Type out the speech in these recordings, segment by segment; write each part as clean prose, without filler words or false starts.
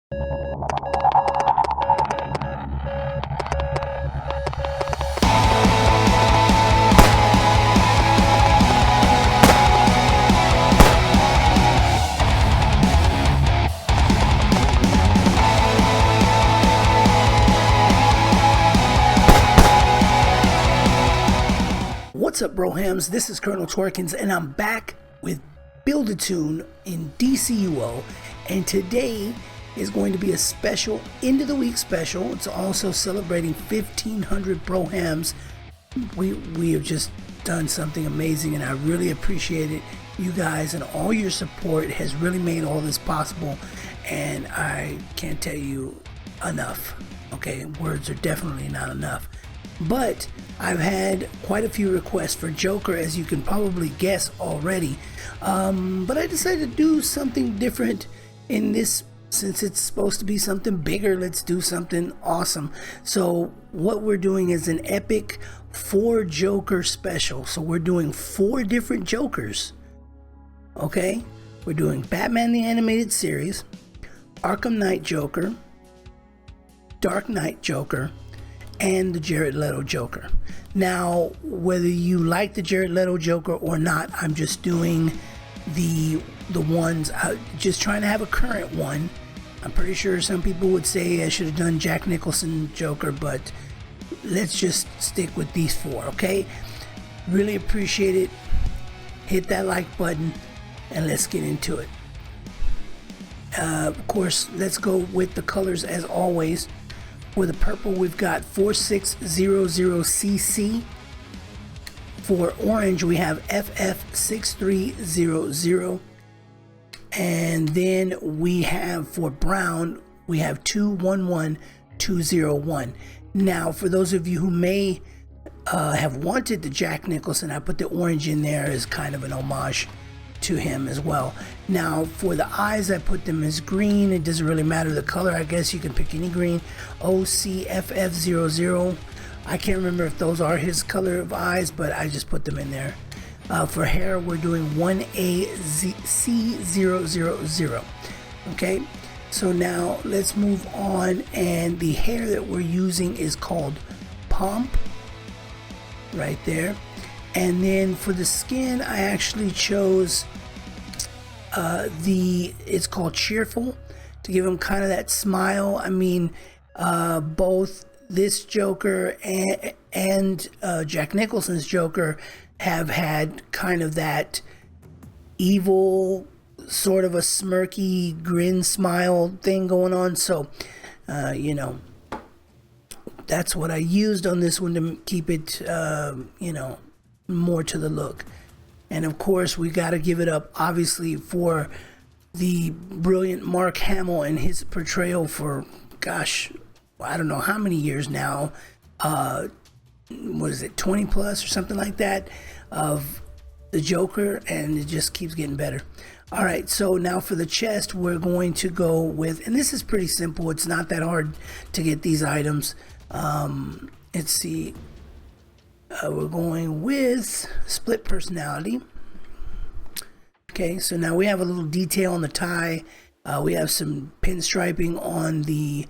What's up, Brohams? This is Colonel Twerkins, and I'm back with Build a Toon in DCUO, and today is going to be a special end of the week special. It's also celebrating 1,500 Brohams. We have just done something amazing, and I really appreciate it. You guys and all your support has really made all this possible, and I can't tell you enough. Okay, words are definitely not enough. But I've had quite a few requests for Joker, as you can probably guess already. But I decided to do something different in this, since it's supposed to be something bigger. Let's do something awesome. So what we're doing is an epic 4 Joker special. So we're doing 4 different Jokers. Okay, we're doing Batman the Animated Series, Arkham Knight Joker, Dark Knight Joker, and the Jared Leto Joker. Now, whether you like the Jared Leto Joker or not, I'm just doing the ones, just trying to have a current one. I'm pretty sure some people would say I should have done Jack Nicholson Joker, but let's just stick with these 4, okay? Really appreciate it. Hit that like button and let's get into it. Of course, let's go with the colors as always. For the purple, we've got 4600CC. For orange, we have FF6300. And then we have, for brown, we have 211201. Now, for those of you who may have wanted the Jack Nicholson, I put the orange in there as kind of an homage to him as well. Now, for the eyes, I put them as green. It doesn't really matter the color. I guess you can pick any green. OCFF00. I can't remember if those are his color of eyes, but I just put them in there. For hair, we're doing 1AC000. Okay, so now let's move on, and the hair that we're using is called Pomp, right there. And then for the skin, I actually chose it's called Cheerful, to give him kind of that smile. I mean, both this Joker and Jack Nicholson's Joker have had kind of that evil, sort of a smirky grin smile thing going on. So, you know, that's what I used on this one to keep it, you know, more to the look. And of course, we got to give it up, obviously, for the brilliant Mark Hamill and his portrayal for, gosh, I don't know how many years now. What is it, 20 plus or something like that, of the Joker, and it just keeps getting better. All right, so now for the chest, we're going to go with, and this is pretty simple. It's not that hard to get these items. Let's see. We're going with split personality. Okay, so now we have a little detail on the tie. We have some pinstriping on the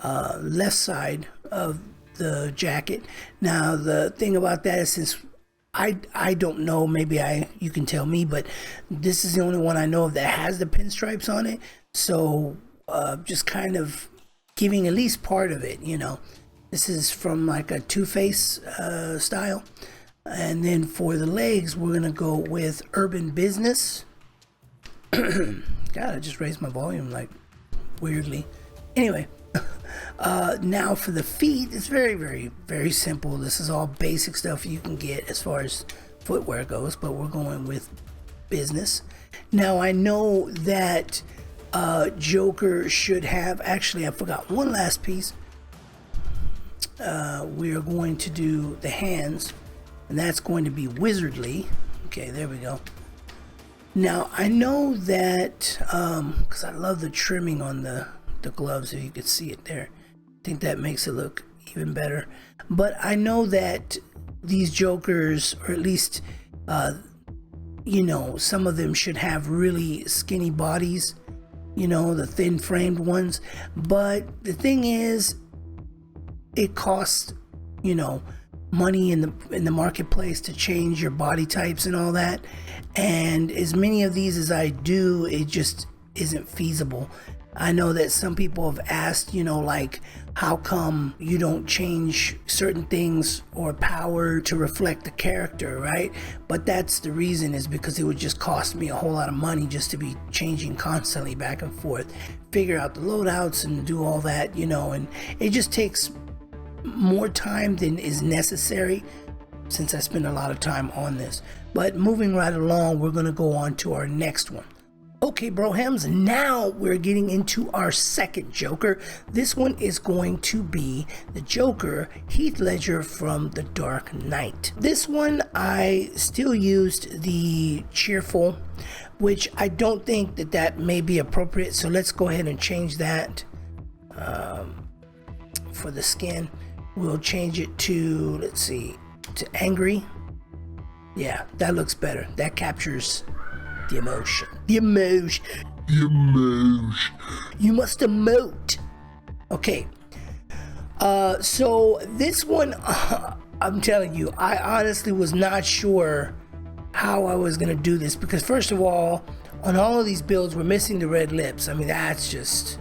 left side of the jacket. Now, the thing about that is, since I don't know, maybe you can tell me, but this is the only one I know of that has the pinstripes on it. So just kind of giving at least part of it, you know. This is from like a Two-Face style. And then for the legs, we're gonna go with Urban Business. God, I just raised my volume like weirdly. Anyway, now for the feet, it's very, very, very simple. This is all basic stuff you can get as far as footwear goes, but we're going with Business. Now, I know that Joker should have, actually I forgot one last piece. We are going to do the hands, and that's going to be Wizardly. Okay, there we go. Now, I know that, because I love the trimming on the gloves, if you could see it there. I think that makes it look even better. But I know that these Jokers, or at least, you know, some of them should have really skinny bodies. you know, the thin framed ones. But the thing is, it costs, you know, money in the marketplace to change your body types and all that. And as many of these as I do, it just isn't feasible. I know that some people have asked, you know, like, how come you don't change certain things or power to reflect the character, right? But that's the reason, is because it would just cost me a whole lot of money just to be changing constantly back and forth, figure out the loadouts and do all that, you know, and it just takes more time than is necessary since I spend a lot of time on this. But moving right along, we're going to go on to our next one. Okay, Brohams, now we're getting into our second Joker. This one is going to be the Joker Heath Ledger from The Dark Knight. This one, I still used the cheerful, which I don't think that may be appropriate. So let's go ahead and change that for the skin. We'll change it to, let's see, to angry. Yeah, that looks better. That captures the emotion. The emotion. The emotion. You must emote. Okay. So this one, I'm telling you, I honestly was not sure how I was going to do this, because first of all, on all of these builds, we're missing the red lips. I mean, that's just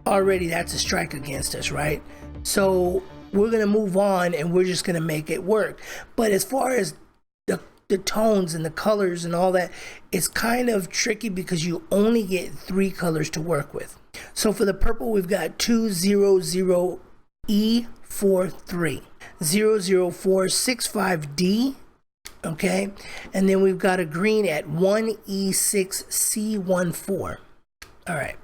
already, that's a strike against us, right? So we're going to move on and we're just going to make it work. But as far as the tones and the colors and all that, it's kind of tricky because you only get 3 colors to work with. So for the purple, we've got 200E43, 00465D, okay, and then we've got a green at 1E6C14. All right,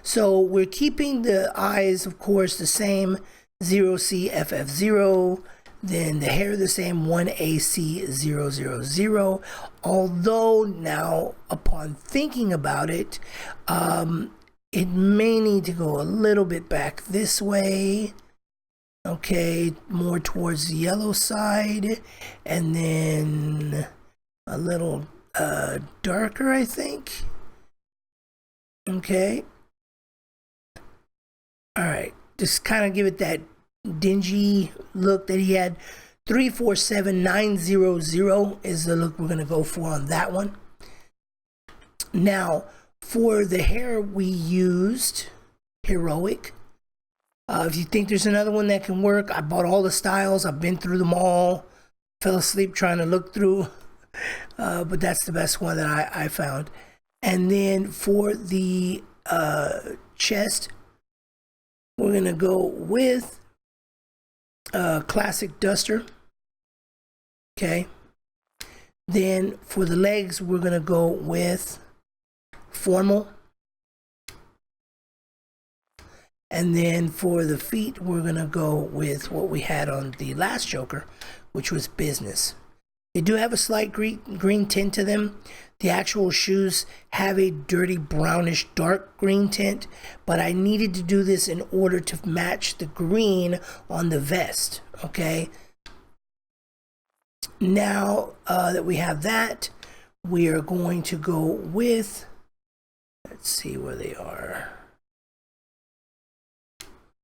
so we're keeping the eyes, of course, the same, 0CFF0. Then the hair the same, 1AC000. Although now, upon thinking about it, it may need to go a little bit back this way. Okay, more towards the yellow side, and then a little darker, I think. Okay. All right, just kind of give it that dingy look that he had. 347900 is the look we're going to go for on that one. Now for the hair, we used Heroic. If you think there's another one that can work, I bought all the styles, I've been through them all, fell asleep trying to look through, but that's the best one that I found. And then for the chest, we're gonna go with Classic Duster. Okay. Then for the legs, we're gonna go with Formal. And then for the feet, we're gonna go with what we had on the last Joker, which was Business. They do have a slight green tint to them. The actual shoes have a dirty brownish dark green tint, but I needed to do this in order to match the green on the vest. Okay. Now that we have that, we are going to go with, let's see where they are.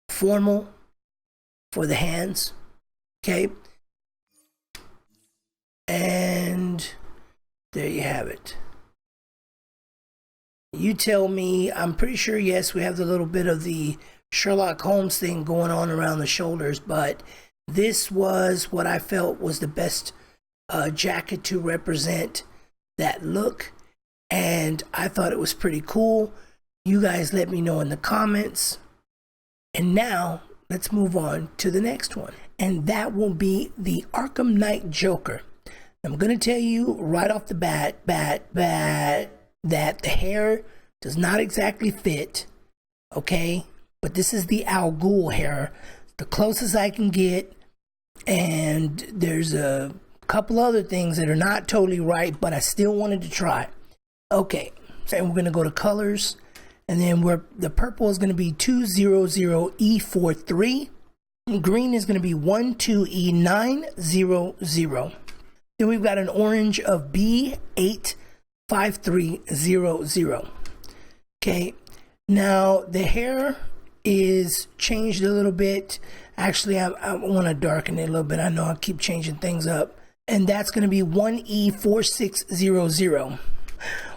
Formal for the hands. Okay. And there you have it. You tell me. I'm pretty sure, yes, we have the little bit of the Sherlock Holmes thing going on around the shoulders, but this was what I felt was the best jacket to represent that look, and I thought it was pretty cool. You guys let me know in the comments. And now let's move on to the next one, and that will be the Arkham Knight Joker. I'm going to tell you right off the bat that the hair does not exactly fit, okay? But this is the Al Ghul hair, the closest I can get, and there's a couple other things that are not totally right, but I still wanted to try. Okay, so we're going to go to colors, and then the purple is going to be 200E43, green is going to be 12E900. Then we've got an orange of B85300. Okay, now the hair is changed a little bit. Actually, I want to darken it a little bit. I know I keep changing things up. And that's going to be 1E4600.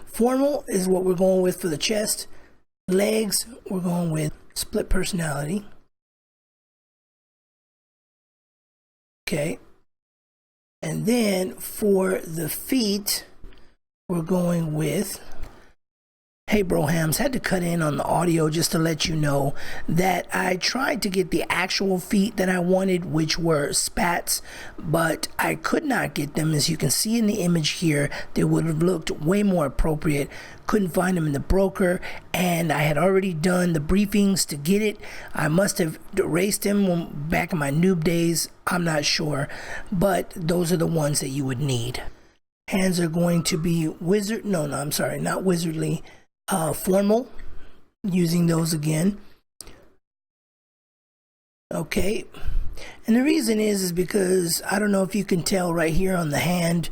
Formal is what we're going with for the chest. Legs, we're going with split personality. Okay. And then for the feet, we're going with... Hey Brohams, had to cut in on the audio just to let you know that I tried to get the actual feet that I wanted, which were spats, but I could not get them. As you can see in the image here, they would have looked way more appropriate. Couldn't find them in the broker, and I had already done the briefings to get it. I must have erased them back in my noob days. I'm not sure, but those are the ones that you would need. Hands are going to be not wizardly. Formal, using those again. Okay, and the reason is because I don't know if you can tell right here on the hand,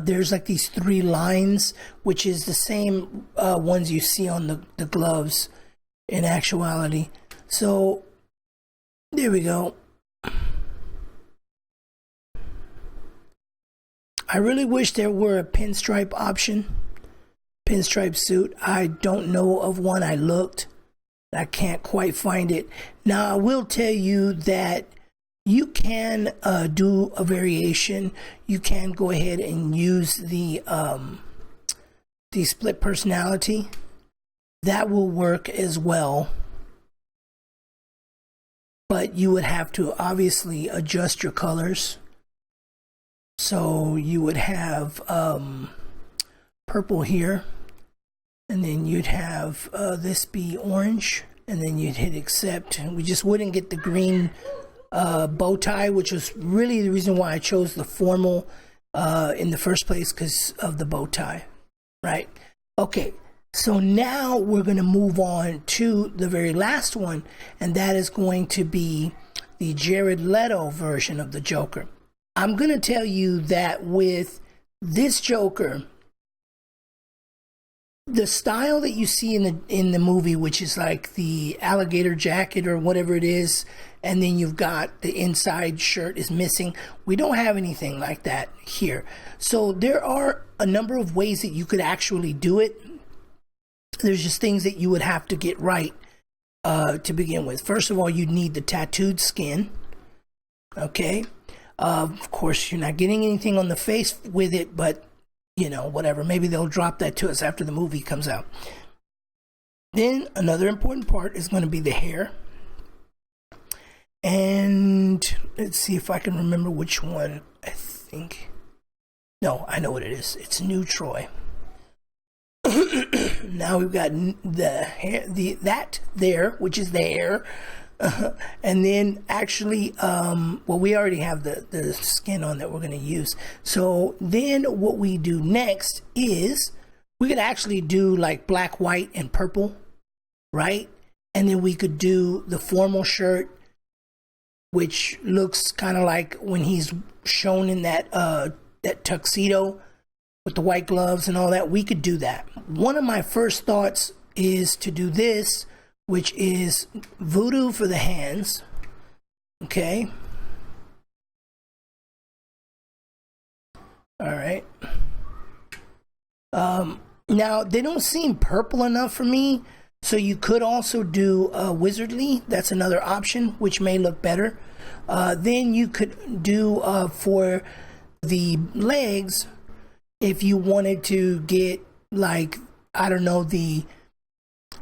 there's like these 3 lines, which is the same ones you see on the gloves in actuality. So there we go. I really wish there were a pinstripe option. Pinstripe suit. I don't know of one. I looked. I can't quite find it. Now, I will tell you that you can do a variation. You can go ahead and use the split personality. That will work as well. But you would have to obviously adjust your colors. So you would have purple here, and then you'd have this be orange, and then you'd hit accept. We just wouldn't get the green bow tie, which was really the reason why I chose the formal in the first place, because of the bow tie, right? Okay, so now we're going to move on to the very last one, and that is going to be the Jared Leto version of the Joker. I'm going to tell you that with this Joker, the style that you see in the movie, which is like the alligator jacket or whatever it is, and then you've got the inside shirt is missing. We don't have anything like that here. So there are a number of ways that you could actually do it. There's just things that you would have to get right to begin with. First of all, you'd need the tattooed skin. Okay. Of course, you're not getting anything on the face with it, but you know, whatever. Maybe they'll drop that to us after the movie comes out. Then another important part is going to be the hair. And let's see if I can remember which one. I think. No, I know what it is. It's New Troy. Now we've got the hair, that there, which is the hair. And then actually, well, we already have the skin on that we're going to use. So then what we do next is we could actually do like black, white, and purple, right? And then we could do the formal shirt, which looks kind of like when he's shown in that tuxedo with the white gloves and all that. We could do that. One of my first thoughts is to do this, which is voodoo for the hands. Okay. All right. Now they don't seem purple enough for me, so you could also do wizardly. That's another option, which may look better. Then you could do for the legs, if you wanted to get like, I don't know, the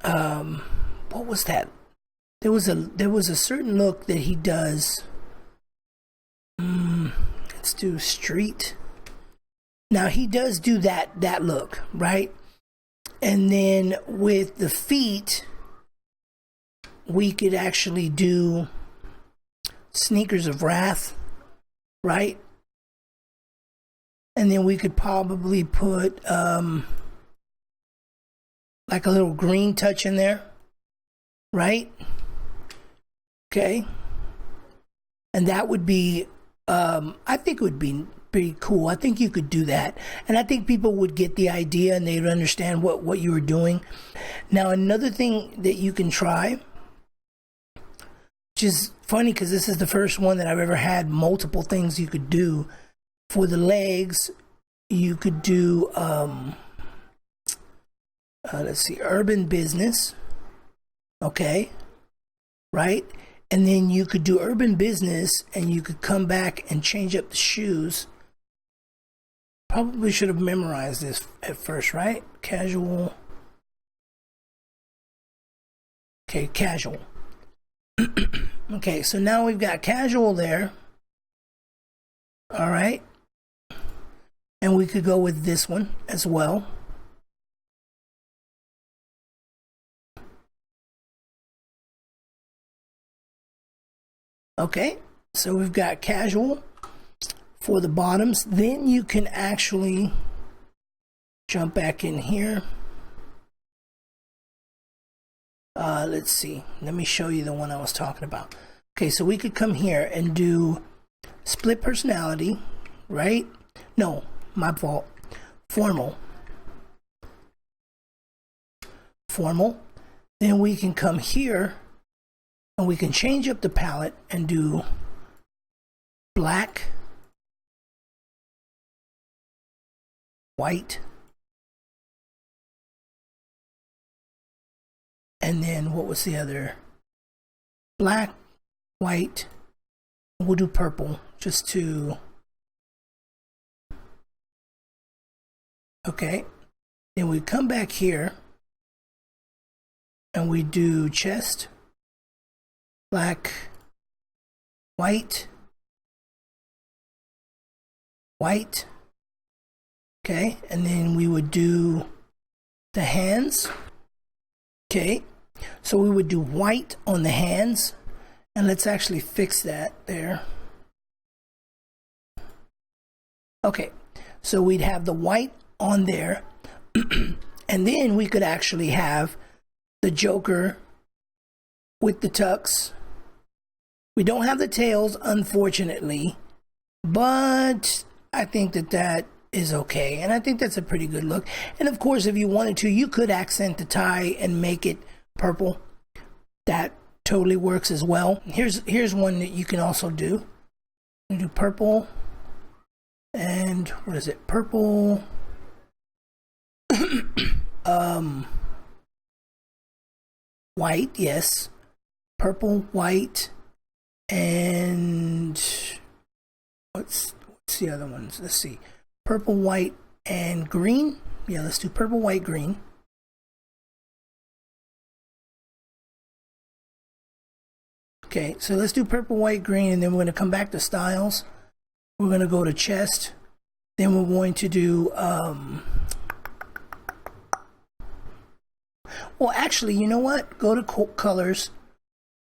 what was that? There was a certain look that he does. Let's do street. Now he does do that look, right? And then with the feet, we could actually do Sneakers of Wrath, right? And then we could probably put like a little green touch in there, right? Okay. And that would be, I think it would be pretty cool. I think you could do that. And I think people would get the idea and they'd understand what you were doing. Now, another thing that you can try, which is funny because this is the first one that I've ever had multiple things you could do. For the legs, you could do, let's see, urban business. Okay. Right? And then you could do urban business and you could come back and change up the shoes. Probably should have memorized this at first, right? Casual. Okay, casual. Okay, so now we've got casual there. All right. And we could go with this one as well. Okay, so we've got casual for the bottoms. Then you can actually jump back in here. Let's see. Let me show you the one I was talking about. Okay, so we could come here and do split personality, right? No, my fault. Formal. Formal. Then we can come here and we can change up the palette and do black, white, and then what was the other? Black, white, we'll do purple just to, okay. Then we come back here and we do chest, black, white, white, okay, and then we would do the hands, okay, so we would do white on the hands, and let's actually fix that there. Okay, so we'd have the white on there, and then we could actually have the Joker with the tux. We don't have the tails, unfortunately, but I think that is okay, and I think that's a pretty good look. And of course, if you wanted to, you could accent the tie and make it purple. That totally works as well. Here's one that you can also do. You do purple, and what is it? Purple. White, yes. Purple, white, and what's the other ones? Let's see. Purple, white, and green. Yeah, let's do purple, white, green. Okay, so let's do purple, white, green, and then we're going to come back to styles. We're going to go to chest. Then we're going to do, well, actually, you know what? Go to colors,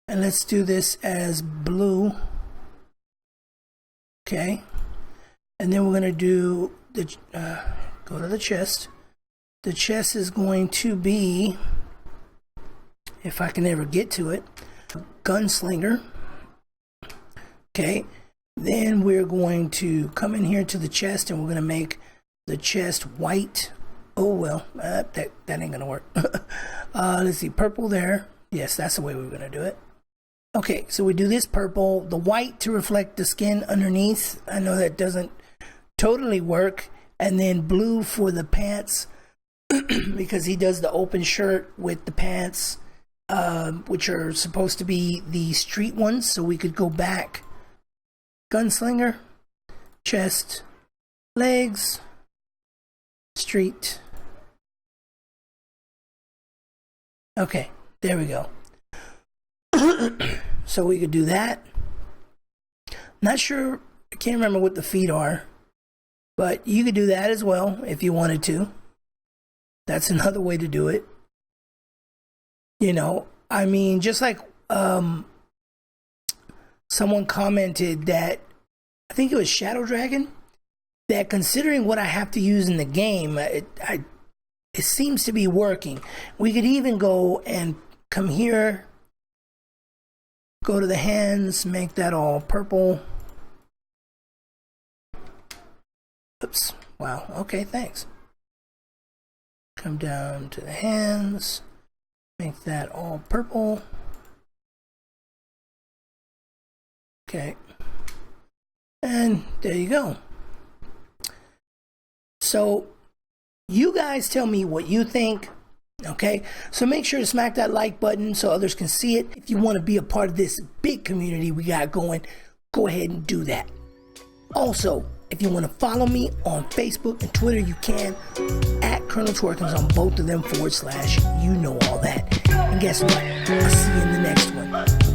and let's do this as blue. Okay. And then we're going to do the, go to the chest. The chest is going to be, if I can ever get to it, gunslinger. Okay. Then we're going to come in here to the chest, and we're going to make the chest white. Oh, well, that ain't going to work. Let's see, purple there. Yes, that's the way we're going to do it. Okay, so we do this purple, the white to reflect the skin underneath. I know that doesn't totally work. And then blue for the pants, because he does the open shirt with the pants, which are supposed to be the street ones. So we could go back. Gunslinger, chest, legs, street. Okay, there we go. So we could do that. Not sure, I can't remember what the feet are, but you could do that as well if you wanted to. That's another way to do it. You know, I mean, just like someone commented that, I think it was Shadow Dragon, that considering what I have to use in the game, it seems to be working. We could even go and come here, go to the hands, make that all purple. Oops. Wow. Okay, thanks. Come down to the hands. Make that all purple. Okay. And there you go. So you guys tell me what you think. Okay, so make sure to smack that like button so others can see it. If you want to be a part of this big community we got going, go ahead and do that. Also, if you want to follow me on Facebook and Twitter, you can at Colonel Twerkins on both of them /, you know all that. And guess what? I'll see you in the next one.